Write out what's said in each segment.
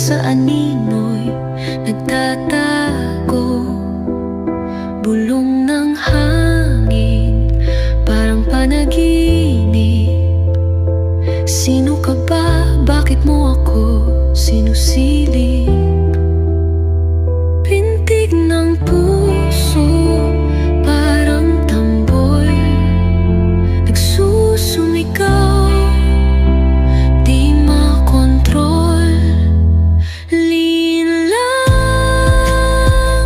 sa animoy nagtatago. Bulong ng hangin, parang panaginip. Sino ka ba? Bakit mo ako sinusilip? Pintig ng puso, parang tamboy, nagsusumigaw, di makontrol. Lin lang,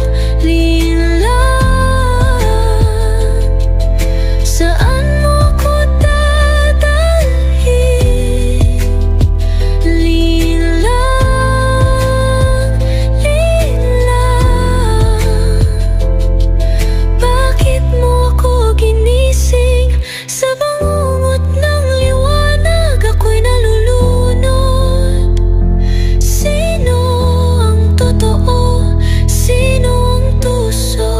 saan mo ako dadalhin? Lin lang, bakit mo ako ginising? Sa bangungot ng liwanag ako'y nalulunod. Sino ang totoo? Sino ang tuso?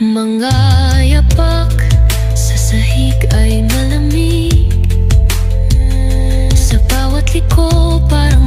Mga yapak sa sahig ay malamig. Sa bawat liko parang